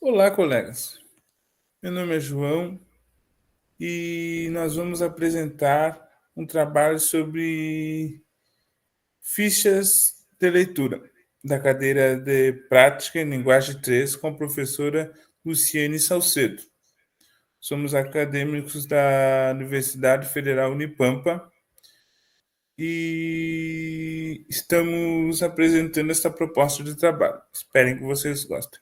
Olá, colegas. Meu nome é João e nós vamos apresentar um trabalho sobre fichas de leitura da cadeira de Prática em Linguagem 3 com a professora Luciene Salcedo. Somos acadêmicos da Universidade Federal Unipampa e estamos apresentando esta proposta de trabalho. Esperem que vocês gostem.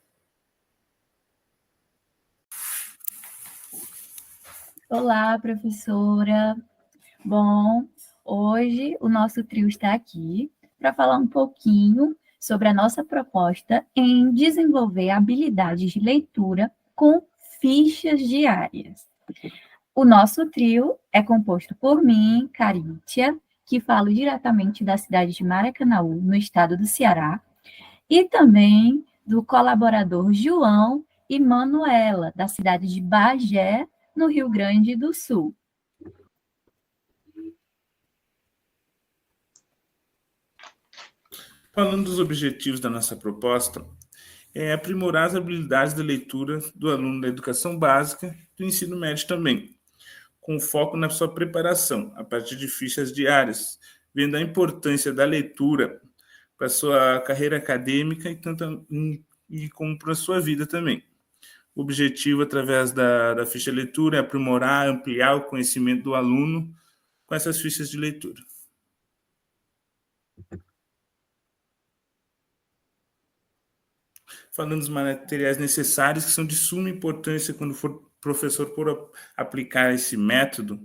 Olá, professora. Bom, hoje o nosso trio está aqui para falar um pouquinho sobre a nossa proposta em desenvolver habilidades de leitura com fichas diárias. O nosso trio é composto por mim, Carítia, que falo diretamente da cidade de Maracanaú, no estado do Ceará, e também do colaborador João e Manuela, da cidade de Bagé, no Rio Grande do Sul. Falando dos objetivos da nossa proposta, é aprimorar as habilidades de leitura do aluno da educação básica e do ensino médio também, com foco na sua preparação, a partir de fichas diárias, vendo a importância da leitura para a sua carreira acadêmica e como para a sua vida também. O objetivo, através da ficha de leitura, é aprimorar, ampliar o conhecimento do aluno com essas fichas de leitura. Falando dos materiais necessários, que são de suma importância quando for professor por aplicar esse método,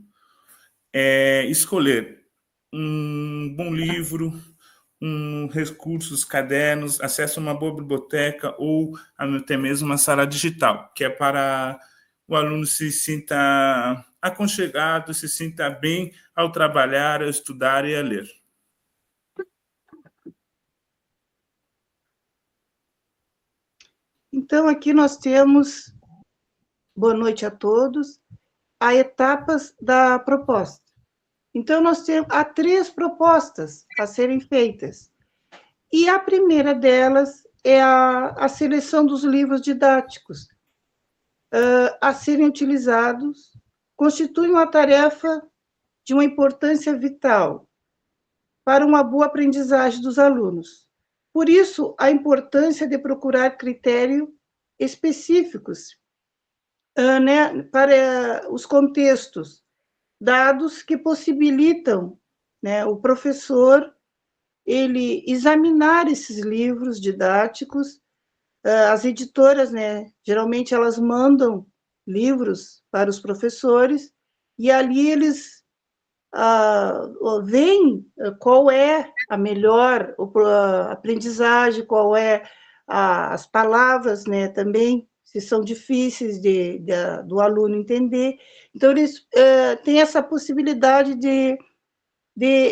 é escolher um bom livro, recursos, cadernos, acesso a uma boa biblioteca ou até mesmo uma sala digital, que é para o aluno se sinta aconchegado, se sinta bem ao trabalhar, ao estudar e a ler. Então, aqui nós temos, boa noite a todos, as etapas da proposta. Então, há 3 propostas a serem feitas. E a primeira delas é a seleção dos livros didáticos a serem utilizados, constitui uma tarefa de uma importância vital para uma boa aprendizagem dos alunos. Por isso, a importância de procurar critérios específicos para os contextos, dados que possibilitam o professor ele examinar esses livros didáticos. As editoras, geralmente, elas mandam livros para os professores e ali eles veem qual é a melhor aprendizagem, qual é as palavras, também, se são difíceis do aluno entender. Então, eles têm essa possibilidade de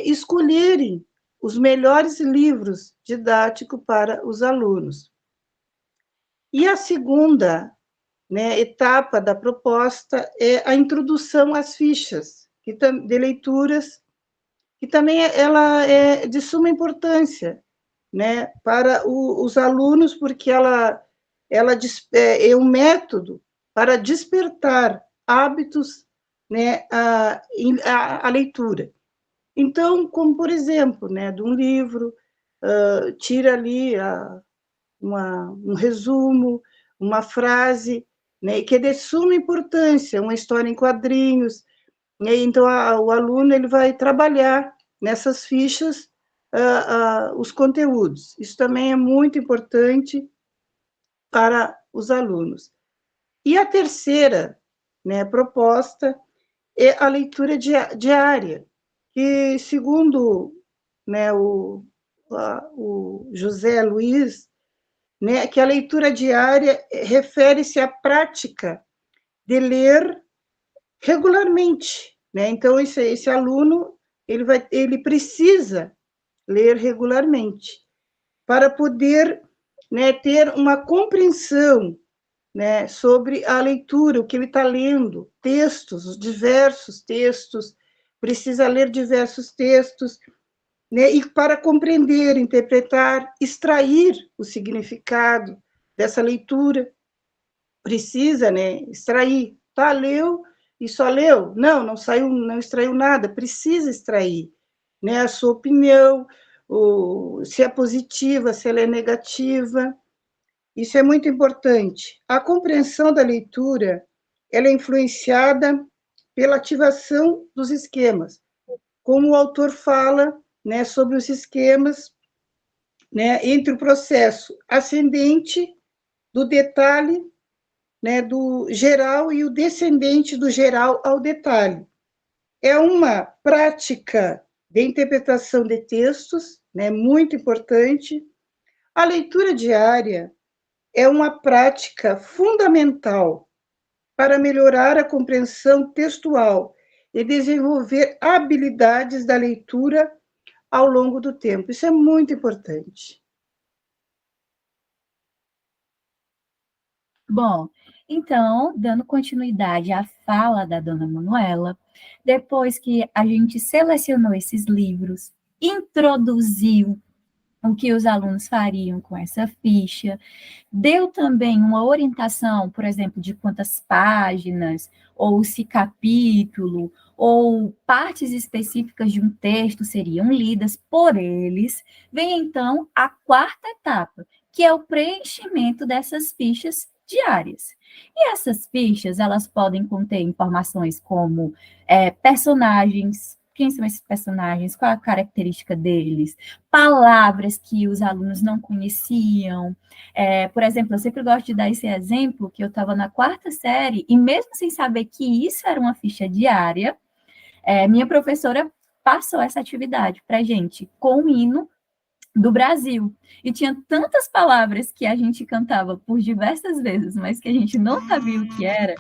escolherem os melhores livros didáticos para os alunos. E a segunda etapa da proposta é a introdução às fichas de leituras, que também ela é de suma importância para os alunos, porque ela é um método para despertar hábitos a leitura. Então, como, por exemplo, de um livro, tira ali um resumo, uma frase, que é de suma importância, uma história em quadrinhos. Então, o aluno ele vai trabalhar nessas fichas os conteúdos. Isso também é muito importante para os alunos. E a terceira proposta é a leitura diária, que, segundo o José Luiz, que a leitura diária refere-se à prática de ler regularmente. Então, esse aluno ele precisa ler regularmente para poder ter uma compreensão sobre a leitura, o que ele está lendo, textos, diversos textos, precisa ler diversos textos, e para compreender, interpretar, extrair o significado dessa leitura. precisa, né, extrair. Tá, leu e só leu? Não, não saiu, não extraiu nada, precisa extrair, né, a sua opinião, se é positiva, se ela é negativa. Isso é muito importante. A compreensão da leitura, ela é influenciada pela ativação dos esquemas. Como o autor fala, né, sobre os esquemas, né, entre o processo ascendente do detalhe, né, do geral, e o descendente do geral ao detalhe. É uma prática de interpretação de textos, né, muito importante. A leitura diária é uma prática fundamental para melhorar a compreensão textual e desenvolver habilidades da leitura ao longo do tempo. Isso é muito importante. Bom, então, dando continuidade à fala da dona Manuela, depois que a gente selecionou esses livros, introduziu o que os alunos fariam com essa ficha, deu também uma orientação, por exemplo, de quantas páginas, ou se capítulo, ou partes específicas de um texto seriam lidas por eles, vem então a quarta etapa, que é o preenchimento dessas fichas diárias. E essas fichas, elas podem conter informações como personagens, quem são esses personagens, qual a característica deles, palavras que os alunos não conheciam. Por exemplo, eu sempre gosto de dar esse exemplo, que eu estava na quarta série, e mesmo sem saber que isso era uma ficha diária, minha professora passou essa atividade para a gente, com o hino do Brasil. E tinha tantas palavras que a gente cantava por diversas vezes, mas que a gente não sabia o que era,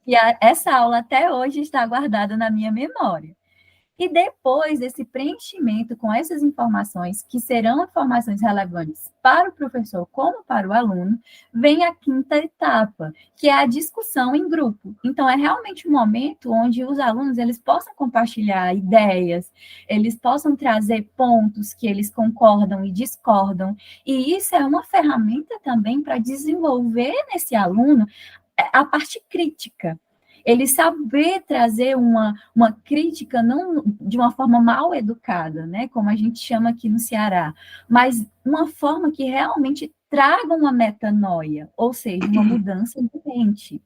e essa aula até hoje está guardada na minha memória. E depois desse preenchimento com essas informações, que serão informações relevantes para o professor como para o aluno, vem a quinta etapa, que é a discussão em grupo. Então, é realmente um momento onde os alunos eles possam compartilhar ideias, eles possam trazer pontos que eles concordam e discordam, e isso é uma ferramenta também para desenvolver nesse aluno a parte crítica. Ele saber trazer uma crítica não de uma forma mal educada, né, como a gente chama aqui no Ceará, mas uma forma que realmente traga uma metanoia, ou seja, uma mudança de mente.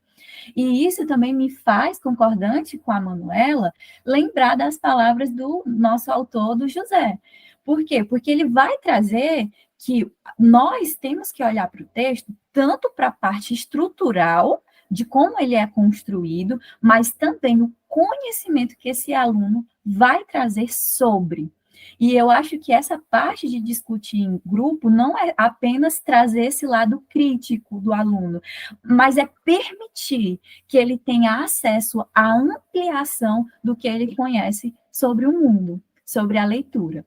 E isso também me faz, concordante com a Manuela, lembrar das palavras do nosso autor, do José. Por quê? Porque ele vai trazer que nós temos que olhar para o texto tanto para a parte estrutural, de como ele é construído, mas também o conhecimento que esse aluno vai trazer sobre. E eu acho que essa parte de discutir em grupo não é apenas trazer esse lado crítico do aluno, mas é permitir que ele tenha acesso à ampliação do que ele conhece sobre o mundo, sobre a leitura.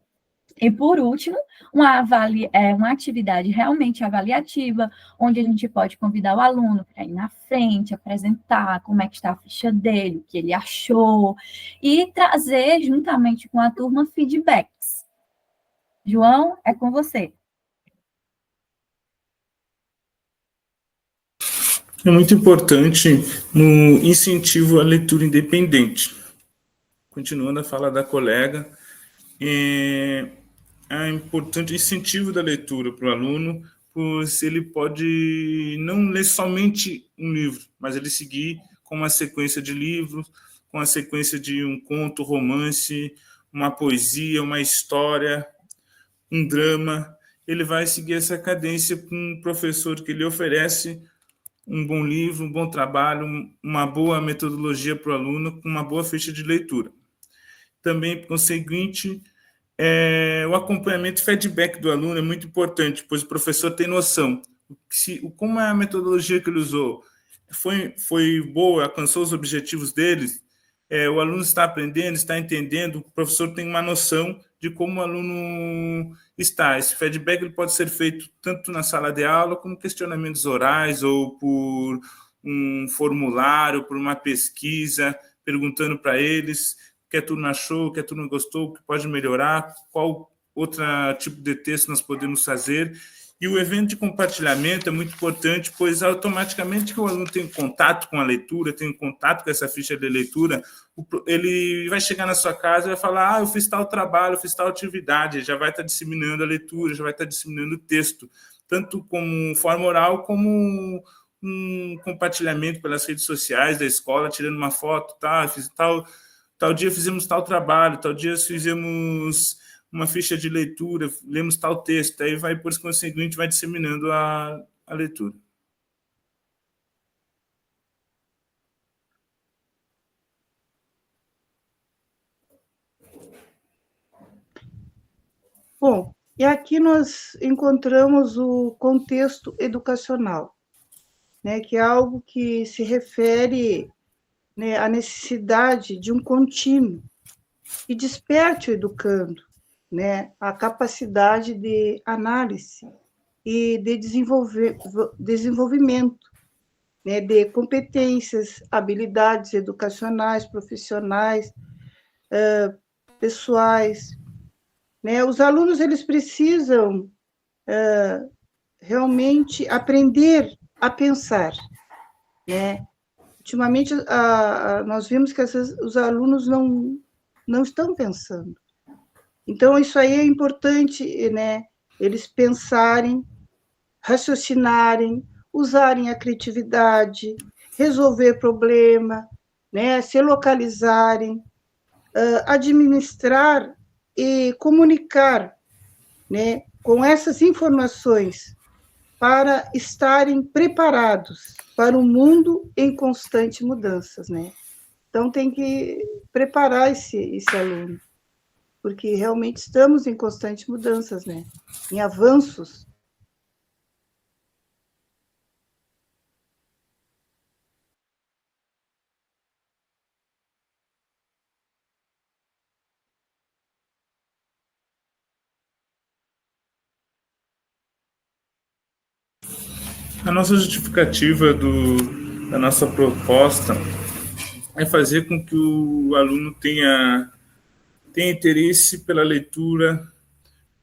E, por último, uma atividade realmente avaliativa, onde a gente pode convidar o aluno para ir na frente, apresentar como é que está a ficha dele, o que ele achou, e trazer, juntamente com a turma, feedbacks. João, é com você. É muito importante no incentivo à leitura independente. Continuando a fala da colega, é importante o incentivo da leitura para o aluno, pois ele pode não ler somente um livro, mas ele seguir com uma sequência de livros, com a sequência de um conto, romance, uma poesia, uma história, um drama. Ele vai seguir essa cadência com um professor que lhe oferece um bom livro, um bom trabalho, uma boa metodologia para o aluno, com uma boa ficha de leitura. Também, por conseguinte, o acompanhamento e feedback do aluno é muito importante, pois o professor tem noção como é a metodologia que ele usou, foi boa, alcançou os objetivos deles, o aluno está aprendendo, está entendendo, o professor tem uma noção de como o aluno está. Esse feedback ele pode ser feito tanto na sala de aula, como questionamentos orais, ou por um formulário, por uma pesquisa, perguntando para eles o que a turma achou, o que a turma gostou, o que pode melhorar, qual outro tipo de texto nós podemos fazer. E o evento de compartilhamento é muito importante, pois automaticamente que o aluno tem contato com a leitura, tem contato com essa ficha de leitura, ele vai chegar na sua casa e vai falar: eu fiz tal trabalho, eu fiz tal atividade, já vai estar disseminando a leitura, já vai estar disseminando o texto, tanto como forma oral, como um compartilhamento pelas redes sociais da escola, tirando uma foto, tá? Fiz tal dia fizemos tal trabalho, tal dia fizemos uma ficha de leitura, lemos tal texto, aí vai, por conseguinte, vai disseminando a leitura. Bom, e aqui nós encontramos o contexto educacional, né, que é algo que se refere, né, à necessidade de um contínuo que desperte o educando, né, a capacidade de análise e de desenvolvimento, né, de competências, habilidades educacionais, profissionais, pessoais, né? Os alunos eles precisam realmente aprender a pensar, né? Ultimamente nós vimos que os alunos não estão pensando. Então isso aí é importante, né? Eles pensarem, raciocinarem, usarem a criatividade, resolver problema, né? Se localizarem, administrar e comunicar, né, com essas informações para estarem preparados para um mundo em constante mudanças, né? Então tem que preparar esse aluno, porque realmente estamos em constante mudanças, né? Em avanços. A nossa justificativa da nossa proposta é fazer com que o aluno tenha interesse pela leitura,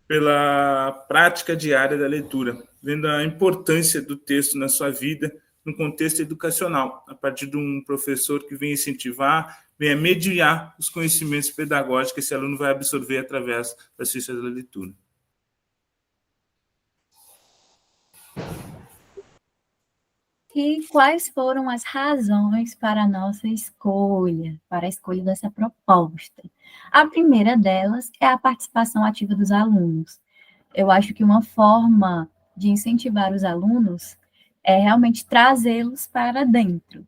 pela prática diária da leitura, vendo a importância do texto na sua vida, no contexto educacional, a partir de um professor que vem incentivar, vem mediar os conhecimentos pedagógicos que esse aluno vai absorver através das fichas da leitura. E quais foram as razões para a nossa escolha, para a escolha dessa proposta? A primeira delas é a participação ativa dos alunos. Eu acho que uma forma de incentivar os alunos é realmente trazê-los para dentro.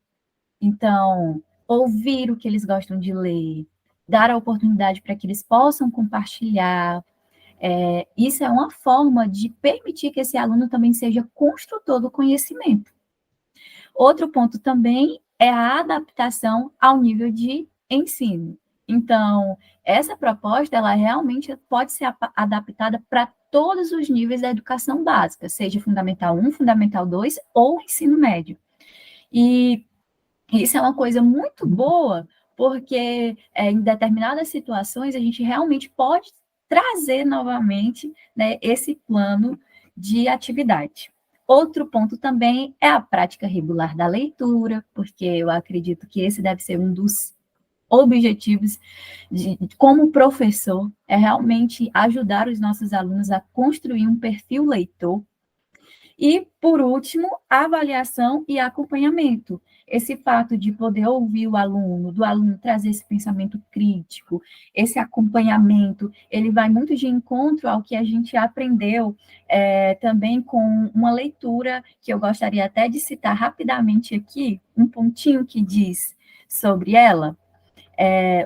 Então, ouvir o que eles gostam de ler, dar a oportunidade para que eles possam compartilhar. Isso é uma forma de permitir que esse aluno também seja construtor do conhecimento. Outro ponto também é a adaptação ao nível de ensino. Então, essa proposta, ela realmente pode ser adaptada para todos os níveis da educação básica, seja Fundamental 1, Fundamental 2 ou ensino médio. E isso é uma coisa muito boa, porque em determinadas situações a gente realmente pode trazer novamente, né, esse plano de atividade. Outro ponto também é a prática regular da leitura, porque eu acredito que esse deve ser um dos objetivos como professor, é realmente ajudar os nossos alunos a construir um perfil leitor. E, por último, a avaliação e acompanhamento. Esse fato de poder ouvir o aluno, do aluno trazer esse pensamento crítico, esse acompanhamento, ele vai muito de encontro ao que a gente aprendeu também com uma leitura que eu gostaria até de citar rapidamente aqui, um pontinho que diz sobre ela.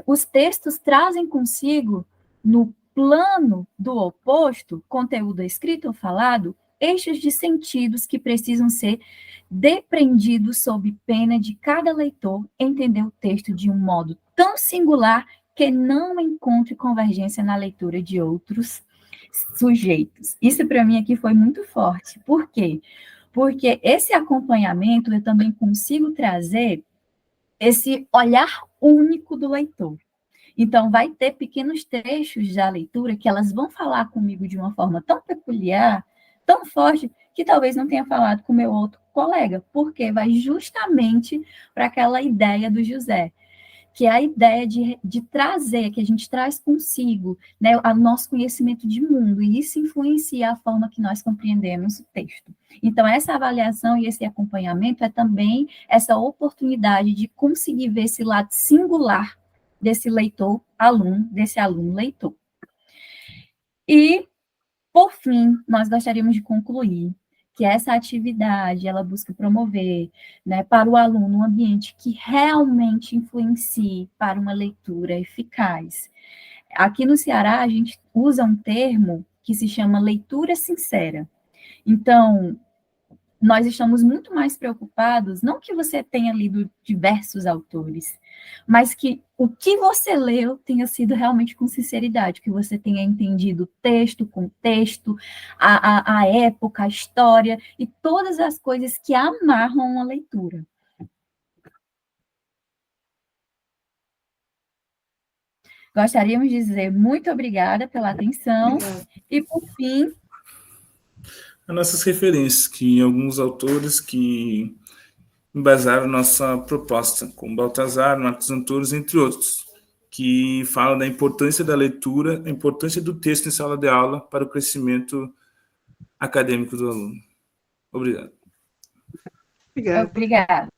Os textos trazem consigo, no plano do oposto, conteúdo escrito ou falado, eixos de sentidos que precisam ser depreendidos sob pena de cada leitor entender o texto de um modo tão singular que não encontre convergência na leitura de outros sujeitos. Isso, para mim, aqui foi muito forte. Por quê? Porque esse acompanhamento eu também consigo trazer esse olhar único do leitor. Então, vai ter pequenos trechos da leitura que elas vão falar comigo de uma forma tão peculiar, tão forte que talvez não tenha falado com o meu outro colega, porque vai justamente para aquela ideia do José, que é a ideia de trazer, que a gente traz consigo, né, o nosso conhecimento de mundo, e isso influencia a forma que nós compreendemos o texto. Então, essa avaliação e esse acompanhamento é também essa oportunidade de conseguir ver esse lado singular desse leitor-aluno, desse aluno-leitor. E, por fim, nós gostaríamos de concluir que essa atividade, ela busca promover, né, para o aluno um ambiente que realmente influencie para uma leitura eficaz. Aqui no Ceará, a gente usa um termo que se chama leitura sincera. Então, nós estamos muito mais preocupados, não que você tenha lido diversos autores, mas que o que você leu tenha sido realmente com sinceridade, que você tenha entendido o texto, contexto, a época, a história e todas as coisas que amarram uma leitura. Gostaríamos de dizer muito obrigada pela atenção e, por fim, as nossas referências, que alguns autores que embasaram nossa proposta, como Baltazar, Marcos Antônio, entre outros, que falam da importância da leitura, a importância do texto em sala de aula para o crescimento acadêmico do aluno. Obrigado. Obrigada. Obrigada.